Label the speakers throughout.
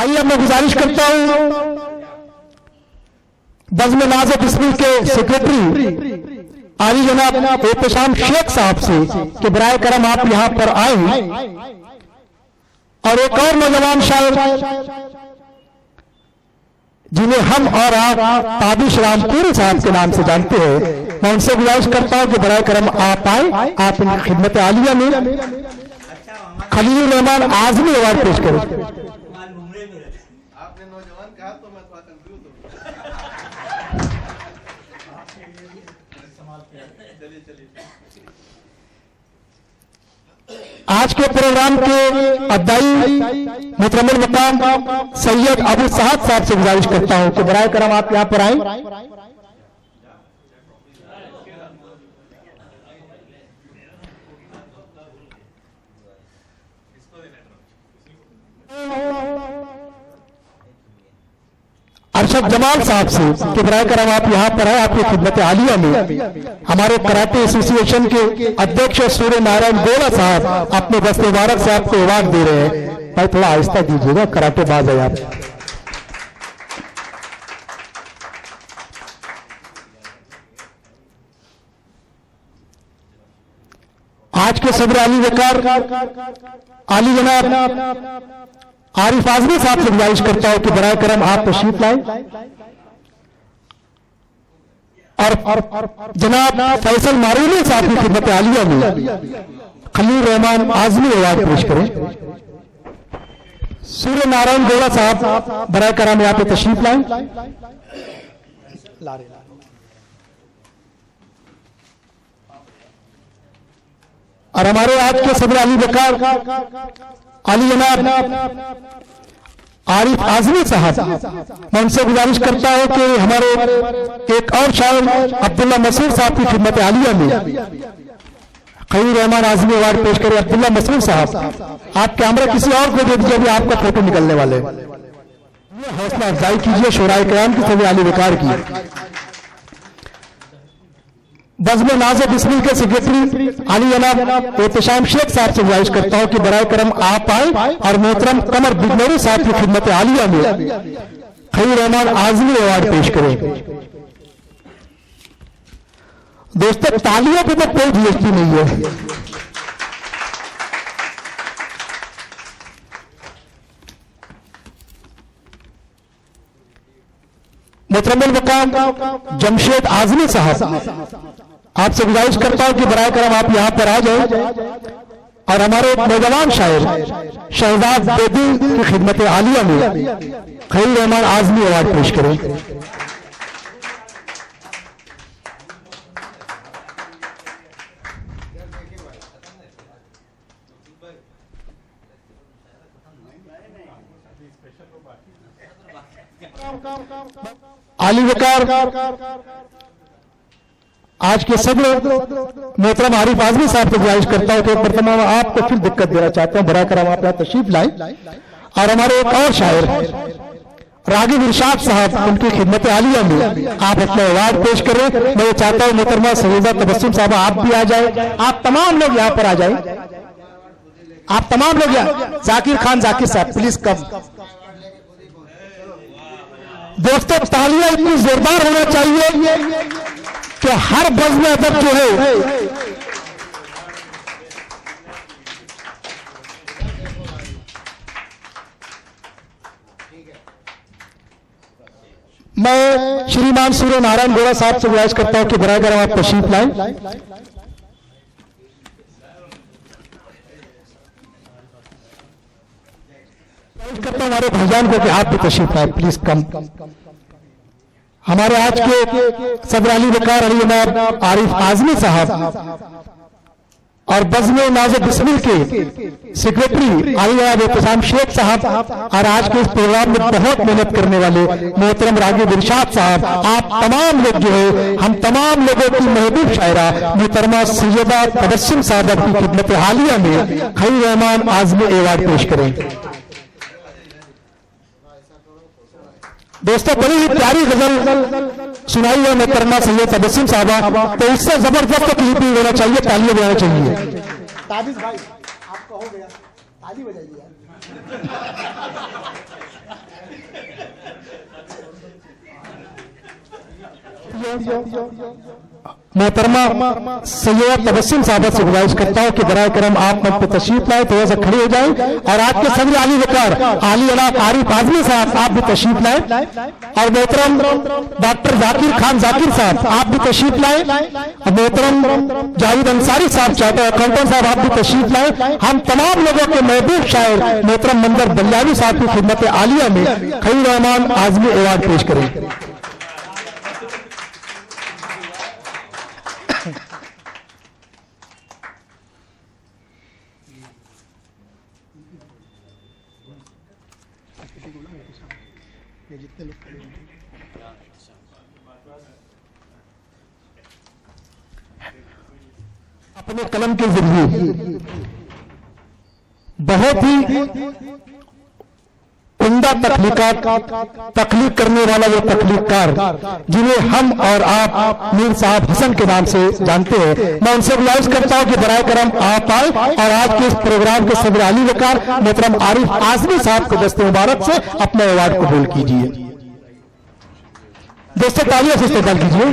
Speaker 1: आइए अब मैं गुजारिश करता हूं बज़्म नाज़ बिस्मिल के सेक्रेटरी आली जनाब एहतशाम शेख साहब से कि बराए करम आप यहां पर आए और एक और नौजवान शायर जिन्हें हम और आप ताबिश रामपुरी साहब के नाम से जानते हैं, मैं उनसे गुजारिश करता हूं कि बराए करम आप आए, आप इनकी खिदमत आलिया में खलील रहमान आजमी अवार्ड पेश करें।
Speaker 2: आपने नौजवान कहा तो मैं थोड़ा कंफ्यूज हूं।
Speaker 1: आज के प्रोग्राम के अब्दाई मुतरम्मिल मकाम सैयद अबू साहब साहब से गुजारिश करता हूं कि बराए करम आप यहां पर आए। अरशद जमाल साहब से कि बराए करम आप यहां पर आए, आपकी खिदमत आलिया में हमारे कराटे एसोसिएशन के अध्यक्ष सूर्य नारायण गोला साहब अपने दस्ते मुबारक से आपको अवार्ड दे रहे हैं। भाई थोड़ा आहिस्ता दीजिएगा, कराटे बाज है आप। आज के सदर अली वकार आली जनाब आरिफ आजमी साहब से गुजारिश करता हूं कि बराए करम आप तशरीफ लाए और जनाब फैसल मारूनी साहब की खिदमत आलिया में खलील रहमान आजमी अवार्ड पेश करें। सूर्य नारायण गोला साहब बराए करम यहाँ पे तशरीफ लाए। और हमारे आज के सदर अली वकार आली जनाब आरिफ आजमी साहब, मैं उनसे गुजारिश करता हूं कि हमारे एक और शायर अब्दुल्ला मसूद साहब की खिदमत आलिया में खलील रहमान आजमी अवार्ड पेश करें। अब्दुल्ला मसूद साहब आप कैमरा किसी और को दे दीजिए, अभी आपका फोटो निकलने वाले। हौसला अफजाई कीजिए शोराए क़याम की सभी आली वकार की। बज़्म नाज़ बिस्मिल के सेक्रेटरी आली जनाब एहतशाम शेख साहब से गुजारिश करता हूं कि बराए करम आप आए और मोहतरम कमर बिगनौरी साहब की खिदमत आलिया में खलील रहमान आजमी अवार्ड पेश करें। दोस्तों तालियों पे तो कोई जीएसटी नहीं है। मुतरम्मिल मकाम जमशेद आजमी साहब, आपसे गुजारिश करता हूं कि बराए करम आप यहां पर आ जाए और हमारे एक नौजवान शायर शहजाद बेदी की खिदमत आलिया में खलील रहमान आजमी अवार्ड पेश करें। आली वकार आज के सब मोहतरम आरिफ आजमी साहब से गुजारिश करता हूं कि एक मरतबा आपको फिर दिक्कत देना चाहता हूं, बराए करम आप यहां तशरीफ लाए और हमारे एक और शायर रागिब इरशाद साहब उनकी खिदमत आलिया में आप अपना अवार्ड पेश करें। मैं ये चाहता हूं मोहतरमा सईदा तबस्सुम साहब आप भी आ जाए, आप तमाम लोग यहां पर आ जाए, आप तमाम लोग यहाँ। जाकिर खान जाकिर साहब प्लीज कम। दोस्तों तालियां इतनी जोरदार होना चाहिए कि हर बज़्म अदब जो है मैं श्रीमान सूर्य नारायण गोला साहब से गुजारिश करता हूं कि बराए करम आप तशरीफ लाएं। करता हमारे भाईजान को कि आप भी तशरीफ लाए प्लीज कम। हमारे आज के सदर अली वकार अली जनाब आरिफ आजमी साहब और बज़्म नाज़ बिस्मिल के सेक्रेटरी आली जनाब एहतशाम शेख साहब और आज के इस प्रोग्राम में बहुत मेहनत करने वाले मोहतरम रागिब इरशाद साहब, आप तमाम लोग जो है हम तमाम लोगों की महबूब शायरा मोहतरमा सैयदा तबस्सुम साहब की खिदमत आलिया में खलील रहमान आजमी अवार्ड पेश करें। दोस्तों बड़ी ही प्यारी गजल सुनाई है मोहतरमा सैयद तबस्सुम साहबा, तो इससे जबरदस्त क्लिप भी होना चाहिए, तालियां देना चाहिए। ताबिश भाई आपका हो गया। ताली बजाइए यार। मोहतरमा सैयद तबस्सुम साहब से गुजारिश करता हूँ कि बराए करम आप मंच पे तशरीफ लाए, थोड़ा सा खड़े हो जाएं और आज के सदर आली वकार आली अनाक आरिफ आजमी साहब आप भी तशरीफ लाए और मोहतरम डॉक्टर जाकिर खान जाकिर साहब आप भी तशरीफ लाए और मोहतरम जावेद अंसारी साहब चाहते हैं अकाउंटेंट साहब आप भी तशरीफ लाए। हम तमाम लोगों के महबूब शायर मोहतरम मंदर बलियावी साहब की खिदमत आलिया में खलील रहमान आजमी अवार्ड पेश करें। जितने लोग खड़े हैं अपने कलम के जरिए बहुत ही उम्दा तख्लीक करने वाला वो तख्लीककार जिन्हें हम और आप मीर साहब हसन के नाम से जानते हैं, मैं उनसे गुजारिश करता हूं कि बराए करम आप आए और आज के इस प्रोग्राम के सदर आली वकार मोहतरम आरिफ आजमी साहब को दस्ते मुबारक से अपने अवार्ड कबूल कीजिए। दोस्तों तालियों से इस्तेमाल कीजिए।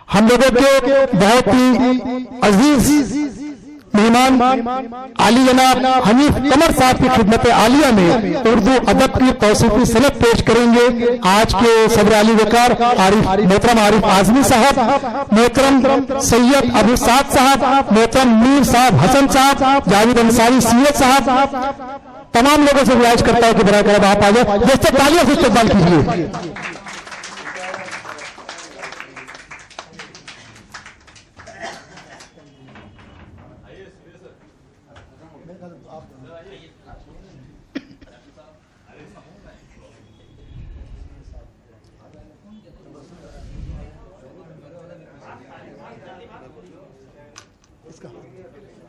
Speaker 1: हम लोगों के बहुत ही अजीज मेहमान आली जनाब हनीफ कमर साहब की खिदमत आलिया में उर्दू अदब की तौसीफी सनद पेश करेंगे आज के सदर आली वकार मोहतरम आरिफ आजमी साहब, मोहतरम सैयद अबू साद साहब, मोहतरम मीर साहब हसन साहब, जावेद अंसारी सीयद साहब, तमाम लोगों से गुजारिश करता हूं कि बराए करम आप आ जाए। दोस्तों तालियों से इस्तेमाल कीजिए।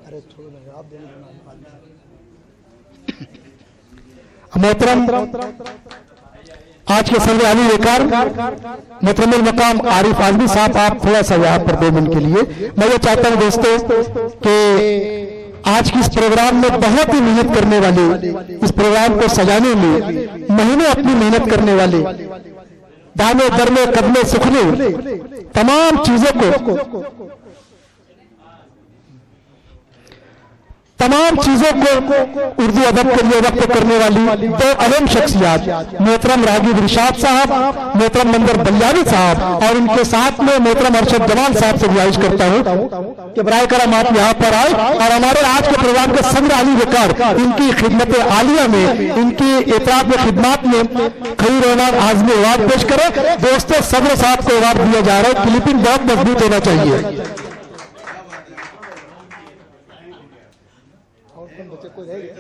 Speaker 1: अरे छोड़ो ना आप मोहतरम आज के सदर आली वकार मोहतरम मकाम आरिफ आजमी साहब आप थोड़ा सा यहाँ पर 2 मिनट के लिए मैं ये चाहता हूँ दोस्तों कि आज की इस प्रोग्राम में बहुत ही मेहनत करने वाले, इस प्रोग्राम को सजाने में महीनों अपनी मेहनत करने वाले, दाने दरमे कदमे सुखने तमाम चीजों को उर्दू अदब के लिए वक्त करने वाली 2 अहम शख्सियत मोहतरम रागिब रिशाद साहब, मोहतरम मंदर बलियावी साहब और उनके साथ में मोहतरम अरशद जमाल साहब से गुजारिश करता हूं कि बराए करम आप यहाँ पर आए और हमारे आज के प्रोग्राम के सदर आली वकार इनकी खिदमत आलिया में इनकी इतराब खिदमत में खलील रहमान आजमी अवार्ड पेश करें। दोस्तों सदर साहब को अवार्ड दिया जा रहा है, क्लिपिंग बहुत मजबूत होना चाहिए। बच्चे कोई रह गया?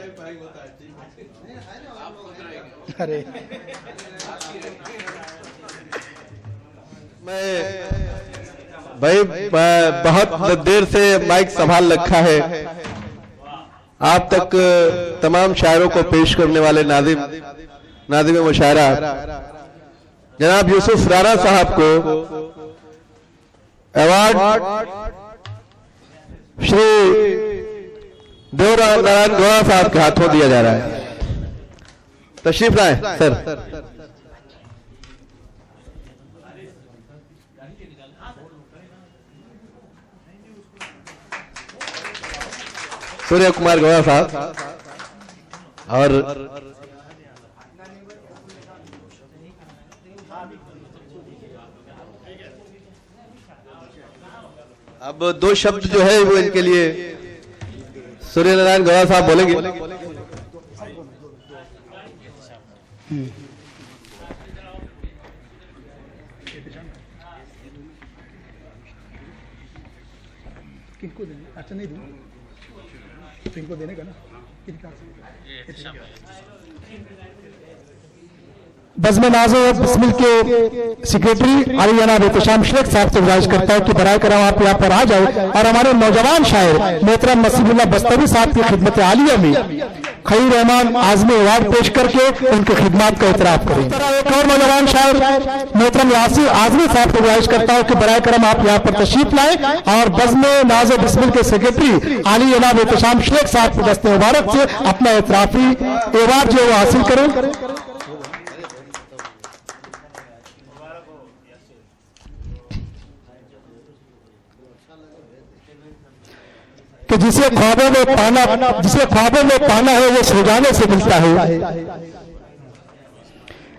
Speaker 1: अरे
Speaker 2: भाई बहुत देर से माइक संभाल रखा है, आप तक तमाम शायरों को पेश करने वाले नादिम मुशायरा जनाब यूसुफ राणा साहब को अवार्ड श्री देवराम नारायण गौड़ा साहब के हाथों दिया जा रहा है। तशरीफ लाए सर। सूर्य कुमार गौड़ा साहब और अब 2 शब्द जो है वो इनके लिए सूर्य नारायण गौड़ा साहब बोलेंगे।
Speaker 1: किनको देने? अच्छा नहीं दूं, इनको देने का ना। बज़्म नाज़ो बिस्मिल के सेक्रेटरी अली जनाब एहतशाम शेख साहब से गुजारिश करता हूं कि बराए करम आप यहाँ पर आ जाए और हमारे नौजवान शायर मोहतरम नसीबुल्लाह बस्तवी साहब की खिदमत आलिया में खलील रहमान आज़मी अवार्ड पेश करके उनकी खिदमत का इतराफ करें। एक और नौजवान शायर मोहतरम यासिर आज़मी साहब को गुजारिश करता हूं कि बराए करम आप यहाँ पर तशरीफ लाएं और बज़्म नाज़ो बिस्मिल के सेक्रेटरी अली जनाब एहतशाम शेख साहब को दस्ते मुबारक से अपना इतराफी अवार्ड जो हासिल करें। कि जिसे ख्वाबों में पाना है वो सो जाने से मिलता है,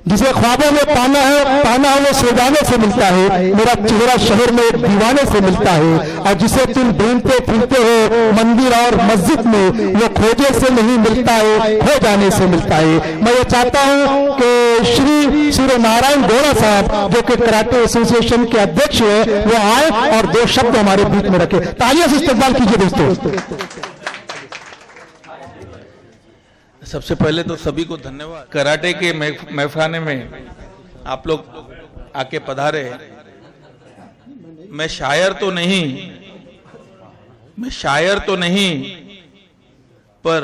Speaker 1: जिसे ख्वाबों में पाना है वो सो जाने से मिलता है। मेरा चेहरा शहर में एक दीवाने से मिलता है और जिसे तुम ढूंढते फिरते हो मंदिर और मस्जिद में वो खोजे से नहीं मिलता है, हो जाने से मिलता है। मैं ये चाहता हूँ कि श्री सूर्य नारायण गौड़ा साहब जो कि कराटे एसोसिएशन के अध्यक्ष है वो आए और दो शब्द हमारे बीच में रखे। तालियों से इस्तकबाल कीजिए दोस्तों।
Speaker 3: सबसे पहले तो सभी को धन्यवाद। कराटे के महफाने में आप लोग आके पधारे। मैं शायर तो नहीं पर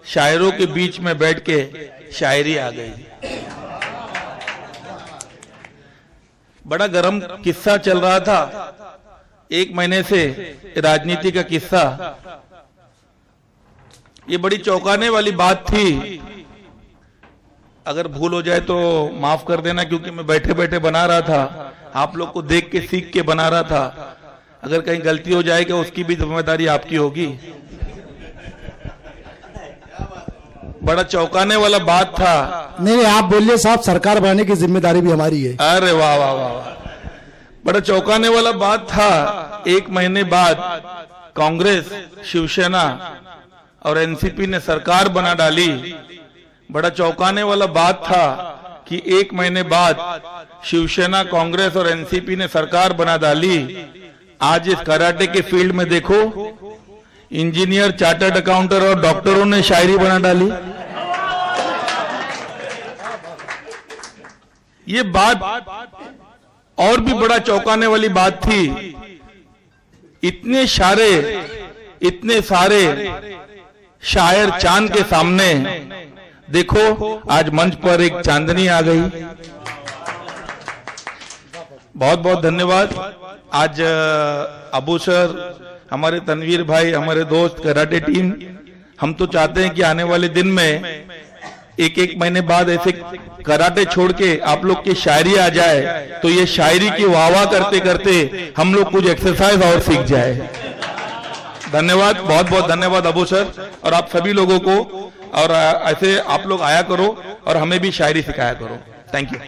Speaker 3: शायरों के बीच में बैठ के शायरी आ गई। बड़ा गर्म किस्सा चल रहा था 1 महीने से, राजनीति का किस्सा। ये बड़ी चौंकाने वाली बात थी। अगर भूल हो जाए तो माफ कर देना, क्योंकि मैं बैठे बैठे बना रहा था, आप लोग को देख के सीख के बना रहा था। अगर कहीं गलती हो जाएगा उसकी भी जिम्मेदारी आपकी होगी। बड़ा चौंकाने वाला बात था।
Speaker 1: नहीं आप बोलिए साहब, सरकार बनाने की जिम्मेदारी भी हमारी है।
Speaker 3: अरे वाह वाह वाह, बड़ा चौंकाने वाला बात था। 1 महीने बाद कांग्रेस, शिवसेना और एनसीपी ने सरकार बना डाली। बड़ा चौंकाने वाला बात था कि 1 महीने बाद शिवसेना, कांग्रेस और एनसीपी ने सरकार बना डाली। आज इस कराटे के फील्ड में देखो, इंजीनियर, चार्टर्ड अकाउंटर और डॉक्टरों ने शायरी बना डाली। ये बात और भी बड़ा चौंकाने वाली बात थी। इतने सारे शायर चांद के सामने, देखो आज मंच पर एक चांदनी आ गई। बहुत बहुत धन्यवाद। आज अबू सर, हमारे तनवीर भाई, हमारे दोस्त, कराटे टीम, हम तो चाहते हैं कि आने वाले दिन में 1 महीने बाद ऐसे कराटे छोड़ के आप लोग की शायरी आ जाए तो ये शायरी की वाह करते करते हम लोग कुछ एक्सरसाइज और सीख जाए। धन्यवाद, बहुत बहुत धन्यवाद अबू सर और आप सभी लोगों को। और ऐसे आप लोग आया करो और हमें भी शायरी सिखाया करो। Thank you.